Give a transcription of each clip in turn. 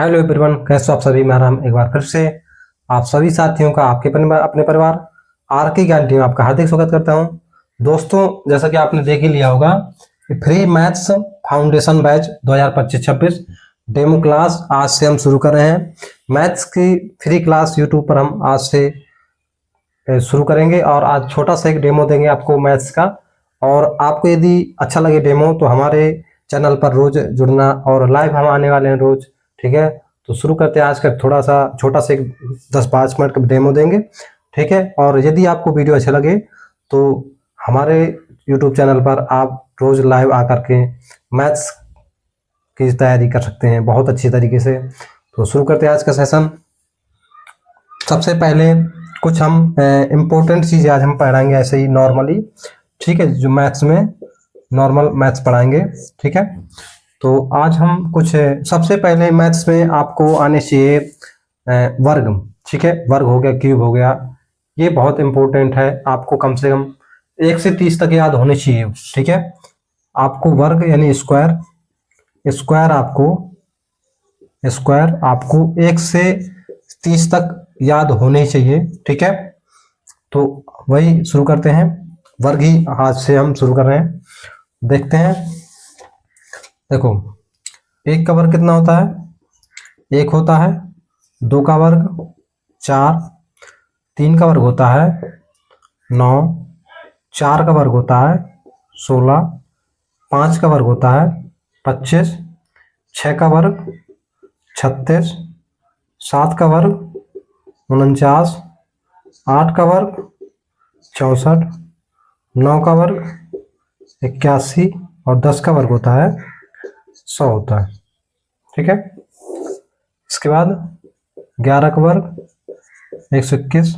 Hello everyone, कैसे हो आप सभी। मैं राम एक बार फिर से आप सभी साथियों का आपके परिवार अपने परिवार आर के ज्ञान टीम आपका हार्दिक स्वागत करता हूं। दोस्तों, जैसा कि आपने देख ही लिया होगा कि free maths foundation batch 2025-26 demo class आज से हम शुरू कर रहे हैं। मैथ्स की फ्री क्लास यूट्यूब पर हम आज से शुरू करेंगे और आज छोटा सा एक डेमो देंगे आपको मैथ्स का। और आपको यदि अच्छा लगे डेमो तो हमारे चैनल पर रोज जुड़ना, और लाइव हम आने वाले हैं रोज। ठीक है, तो शुरू करते हैं। आज का थोड़ा सा छोटा सा 10-5 मिनट का डेमो देंगे। ठीक है, और यदि आपको वीडियो अच्छा लगे तो हमारे यूट्यूब चैनल पर आप रोज लाइव आकर के मैथ्स की तैयारी कर सकते हैं बहुत अच्छी तरीके से। तो शुरू करते हैं आज का सेशन। सबसे पहले कुछ हम इम्पोर्टेंट चीज़ें आज हम पढ़ाएंगे ऐसे ही नॉर्मली। ठीक है, जो मैथ्स में नॉर्मल मैथ्स पढ़ाएंगे। ठीक है, तो आज हम कुछ सबसे पहले मैथ्स में आपको आने चाहिए वर्ग। ठीक है, वर्ग हो गया, क्यूब हो गया, ये बहुत इंपॉर्टेंट है। आपको कम से कम 1 से 30 तक याद होने चाहिए। ठीक है, आपको वर्ग यानी स्क्वायर आपको 1 से 30 तक याद होने ही चाहिए। ठीक है, तो वही शुरू करते हैं। वर्ग ही आज से हम शुरू कर रहे हैं। देखते हैं। देखो, 1 का वर्ग कितना होता है? 1 होता है। 2 का वर्ग 4, 3 का वर्ग होता है 9, 4 का वर्ग होता है 16, 5 का वर्ग होता है 25, 6 का वर्ग 36, 7 का वर्ग 49, 8 का वर्ग 64, 9 का वर्ग 81 और 10 का वर्ग होता है 100 होता है। ठीक है, इसके बाद 11 का वर्ग 121,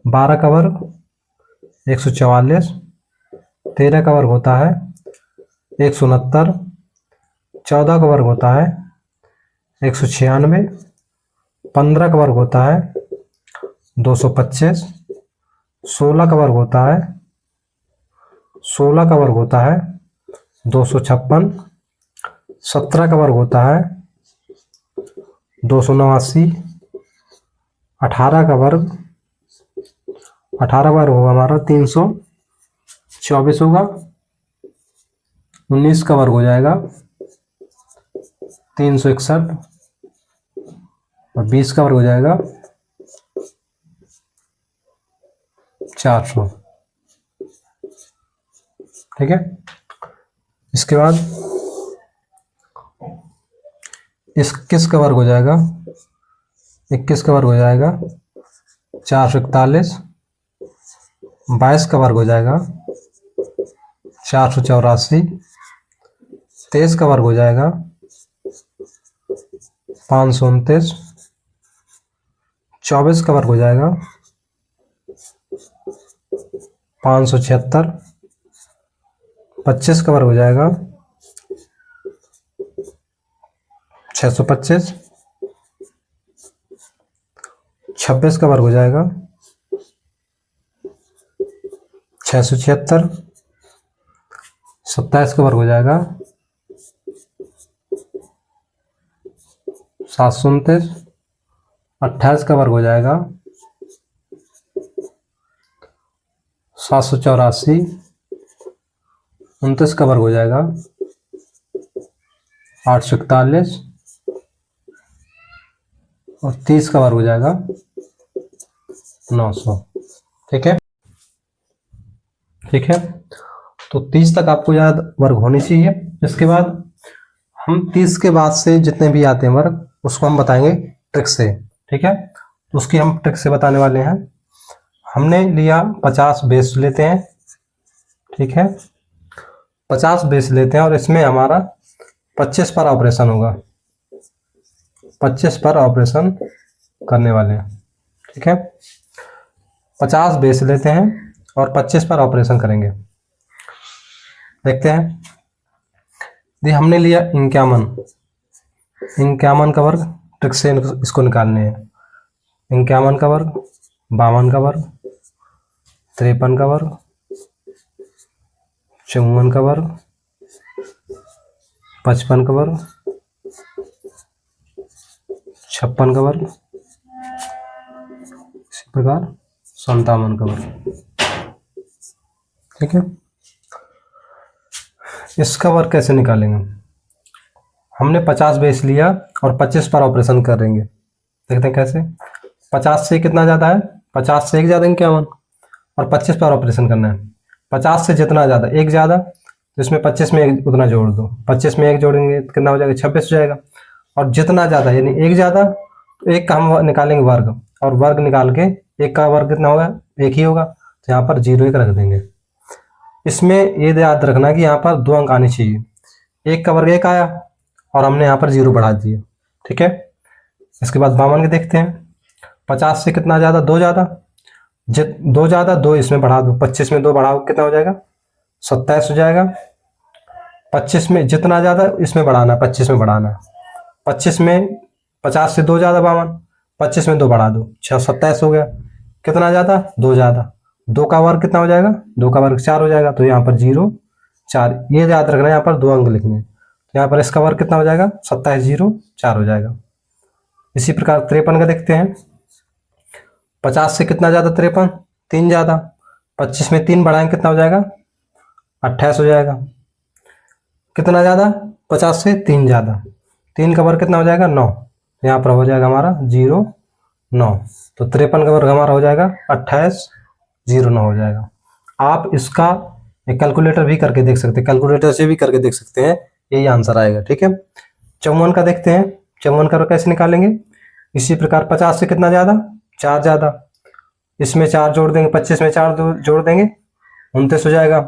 12 का वर्ग 144, 13 का वर्ग होता है 169, 14 का वर्ग होता है 196, 15 का वर्ग होता है 225, 16 का वर्ग होता है 256, 17 का वर्ग होता है 289, 18 का वर्ग होगा हमारा 324 होगा। 19 का वर्ग हो जाएगा 361 और 20 का वर्ग हो जाएगा 400। ठीक है, इसके बाद 21 का वर्ग हो जाएगा 441, 22 का वर्ग हो जाएगा 484, 23 का वर्ग हो जाएगा 529, 24 का वर्ग हो जाएगा 576, 25 का वर्ग हो जाएगा 625, 26 का वर्ग हो जाएगा 676, 27 का वर्ग हो जाएगा 729, 28 का वर्ग हो जाएगा 784, 29 का वर्ग हो जाएगा 841 और 30 का वर्ग हो जाएगा 900। ठीक है, तो 30 तक आपको याद वर्ग होनी चाहिए। इसके बाद हम 30 के बाद से जितने भी आते हैं वर्ग उसको हम बताएंगे ट्रिक से। ठीक है, तो उसकी हम ट्रिक से बताने वाले हैं। हमने लिया 50 बेस लेते हैं। ठीक है, 50 बेस लेते हैं और इसमें हमारा 25 पर ऑपरेशन होगा। 25 पर ऑपरेशन करने वाले हैं। ठीक है, 50 बेस लेते हैं और 25 पर ऑपरेशन करेंगे। देखते हैं। ये हमने लिया 51 का वर्ग, ट्रिक से इसको निकालने हैं। 51 का वर्ग, 52 का वर्ग, 53 का वर्ग, 54 का वर्ग, 55 का वर्ग, 56 का वर्ग, इसी प्रकार 57 का वर्ग। ठीक है, इसका वर्ग कैसे निकालेंगे? हमने 50 बेस लिया और 25 पर ऑपरेशन करेंगे। देखते हैं कैसे। 50 से कितना ज़्यादा है? 50 से एक ज़्यादा 51 और 25 पर ऑपरेशन करना है। 50 से जितना ज़्यादा एक ज़्यादा तो इसमें 25 में एक उतना जोड़ दो। 25 में एक जोड़ेंगे तो कितना हो जाएगा? 26 हो जाएगा। और जितना ज़्यादा यानी एक ज़्यादा तो एक का हम निकालेंगे वर्ग, और वर्ग निकाल के एक का वर्ग कितना होगा? एक ही होगा, तो यहाँ पर 0 1 रख देंगे। इसमें ये याद रखना कि यहाँ पर 2 अंक आने चाहिए। एक का वर्ग 1 आया और हमने यहाँ पर 0 बढ़ा दिया। ठीक है, इसके बाद 52 के देखते हैं। 50 से कितना ज़्यादा? 2 ज़्यादा, 2 ज़्यादा 2 इसमें बढ़ा दो। 25 में 2 बढ़ाओ कितना हो जाएगा? 27 हो जाएगा। 25 में जितना ज़्यादा इसमें बढ़ाना, 25 में बढ़ाना है। 25 में 50 से 2 ज़्यादा 52, 25 में 2 बढ़ा दो, 27 हो गया। कितना ज़्यादा? 2 ज़्यादा, 2 का वर्ग कितना हो जाएगा? 2 का वर्ग 4 हो जाएगा। तो यहाँ पर 0 4, ये याद रखना है, यहाँ पर 2 अंक लिखने हैं। तो यहाँ पर इसका वर्ग कितना हो जाएगा? 27 0 4 हो जाएगा। इसी प्रकार 53 का देखते हैं। 50 से कितना ज़्यादा? 53, 3 ज़्यादा, 25 में 3 बढ़ाएंगे कितना हो जाएगा? 28 हो जाएगा। कितना ज़्यादा? 50 से 3 ज़्यादा, 3 का वर्ग कितना हो जाएगा? 9। यहाँ पर हो जाएगा हमारा 0 9। तो 53 का वर्ग हमारा हो जाएगा 28 0 9 हो जाएगा। आप इसका कैलकुलेटर भी करके देख सकते हैं, कैलकुलेटर से भी करके देख सकते हैं, यही आंसर आएगा। ठीक है, 54 का देखते हैं। 54 का कैसे निकालेंगे? इसी प्रकार 50 से कितना ज़्यादा? 4 ज़्यादा, इसमें 4 जोड़ देंगे, 25 में 4 जोड़ देंगे, 29 हो जाएगा।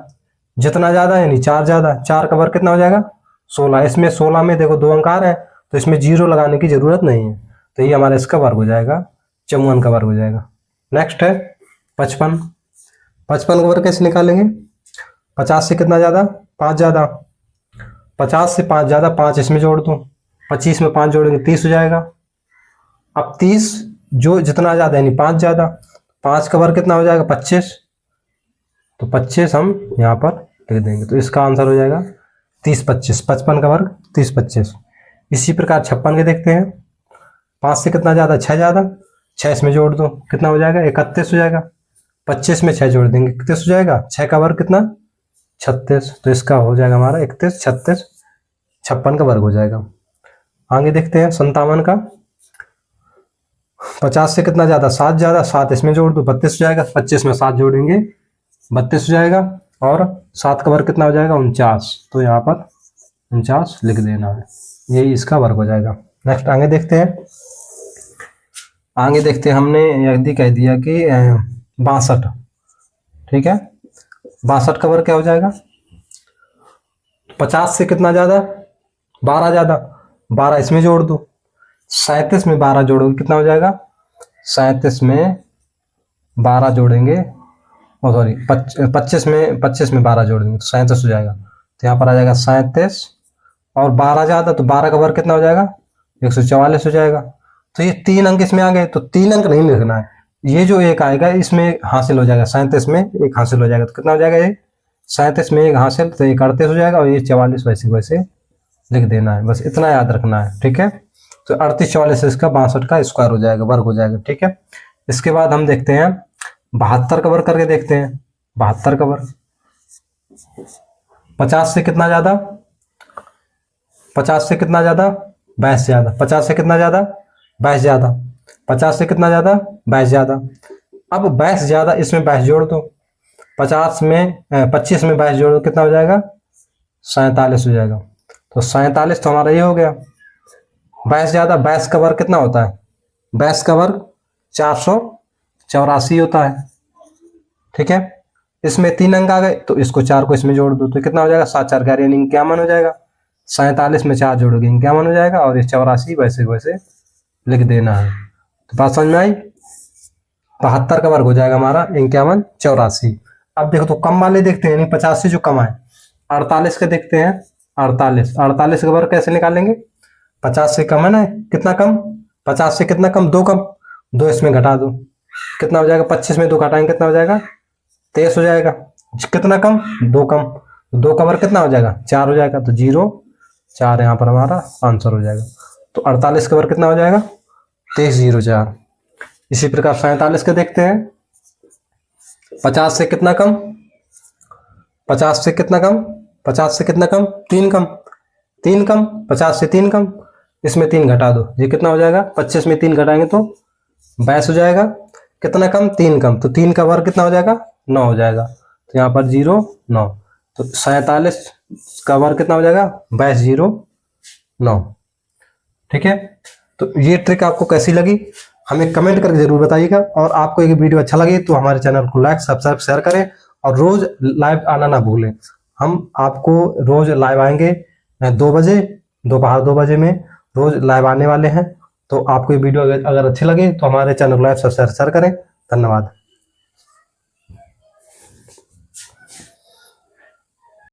जितना ज़्यादा यानी 4 ज़्यादा, 4 का वर्ग कितना हो जाएगा? 16। इसमें 16 में देखो 2 अंक आ रहे हैं तो इसमें 0 लगाने की जरूरत नहीं है, तो ये हमारा इसका वर्ग हो जाएगा, 54 का वर्ग हो जाएगा। नेक्स्ट है 55। 55 का वर्ग कैसे निकालेंगे? 50 से कितना ज़्यादा? 5 ज़्यादा, 50 से 5 ज़्यादा, 5 इसमें जोड़ दो, 25 में 5 जोड़ेंगे 30 हो जाएगा। अब 30 जो जितना ज़्यादा यानी 5 ज़्यादा, 5 का वर्ग कितना हो जाएगा? 25। तो 25 हम यहाँ पर लिख देंगे, तो इसका आंसर हो जाएगा 30 25। 55 का वर्ग 30 25। इसी प्रकार 56 के देखते हैं। 5 से कितना ज़्यादा? 6 ज़्यादा, 6 इसमें जोड़ दो कितना हो जाएगा? 31 हो जाएगा। 25 में 6 जोड़ देंगे 31 हो जाएगा। 6 का वर्ग कितना? 36। तो इसका हो जाएगा हमारा 31 36, 56 का वर्ग हो जाएगा। आगे देखते हैं 57 का। 50 से कितना ज़्यादा? 7 ज़्यादा, 7 इसमें जोड़ दो 32 हो जाएगा। 25 में 7 जोड़ेंगे 32 हो जाएगा, और 7 का वर्ग कितना हो जाएगा? 49। तो यहाँ पर 49 लिख देना है, यही इसका वर्ग हो जाएगा। नेक्स्ट आगे देखते हैं। आगे देखते हैं, हमने यदि कह दिया कि 62, ठीक है, 62 का वर्ग क्या हो जाएगा? 50 से कितना ज़्यादा? 12 ज़्यादा, 12 इसमें जोड़ दो, 37 में 12 जोड़ोगे कितना हो जाएगा? 37 में 12 जोड़ेंगे, ओ सॉरी 25 में 12 जोड़ देंगे तो 37 हो जाएगा। तो यहाँ पर आ जाएगा 37, और 12 ज़्यादा तो 12 का वर्ग कितना हो जाएगा? 144 हो जाएगा। तो ये 3 अंक इसमें आ गए, तो 3 अंक नहीं लिखना है, ये जो एक आएगा इसमें हासिल हो जाएगा, 37 में एक हासिल हो जाएगा। तो कितना हो जाएगा? ये 37 में एक हासिल, तो ये 38 हो जाएगा, और ये 44 वैसे वैसे लिख देना है, बस इतना याद रखना है। ठीक है, तो 38 44 इसका 62 का स्क्वायर हो जाएगा, वर्ग हो जाएगा। ठीक है, इसके बाद हम देखते हैं 72 का वर्ग करके देखते हैं। 72 का वर्ग 50 से कितना ज़्यादा? 50 से कितना ज़्यादा? 22 ज़्यादा। 50 से कितना ज़्यादा? 22 ज़्यादा। 50 से कितना ज़्यादा? 22 ज़्यादा। अब 22 ज़्यादा, इसमें 22 जोड़ दो, 50 में 25 में 22 जोड़ दो कितना हो जाएगा? 47 हो जाएगा। तो 47 तो हमारा ये हो गया। 22 ज़्यादा, 22 का वर्ग कितना होता है? 22 का वर्ग 484 होता है। ठीक है, इसमें 3 अंक आ गए तो इसको 4 को इसमें जोड़ दो तो कितना हो जाएगा? 7 4 11 यानी 51 हो जाएगा। 47 में 4 जोड़ोगे 51 हो जाएगा, और ये 84 वैसे वैसे लिख देना है। तो बात समझ में आई? 72 का वर्ग हो जाएगा हमारा 51 84। अब देखो तो कम वाले देखते हैं, यानी 50 से जो कम है। 48 का देखते हैं। 48 का वर्ग कैसे निकालेंगे? 50 से कम है ना, कितना कम? 50 से कितना कम? 2 कम, 2 इसमें घटा दो कितना हो जाएगा? 25 में 2 घटाएंगे कितना हो जाएगा? 23 हो जाएगा। कितना कम? 2 कम, 2 का वर्ग कितना हो जाएगा? 4 हो जाएगा। तो 0 4 यहाँ पर हमारा आंसर हो जाएगा। तो 48 का वर्ग कितना हो जाएगा? 2304। इसी प्रकार 47 के देखते हैं। 50 से कितना कम, 50 से कितना कम, 50 से कितना कम, 3 कम, 3 कम, 50 से 3 कम, इसमें 3 घटा दो, ये कितना हो जाएगा, 25 में 3 घटाएंगे तो 22 हो जाएगा। कितना कम, 3 कम, तो 3 का वर्ग कितना हो जाएगा, 9 हो जाएगा। तो यहाँ पर 0 9, तो 47 का वर्ग कितना हो जाएगा, 22 0 9। ठीक है, तो ये ट्रिक आपको कैसी लगी हमें कमेंट करके जरूर बताइएगा। और आपको ये वीडियो अच्छा लगे तो हमारे चैनल को लाइक सब्सक्राइब शेयर करें और रोज लाइव आना ना भूलें। हम आपको रोज लाइव आएंगे 2 बजे, दोपहर 2 बजे में रोज लाइव आने वाले हैं। तो आपको ये वीडियो अगर अच्छी लगे तो हमारे चैनल को लाइक सब्सक्राइब शेयर करें। धन्यवाद।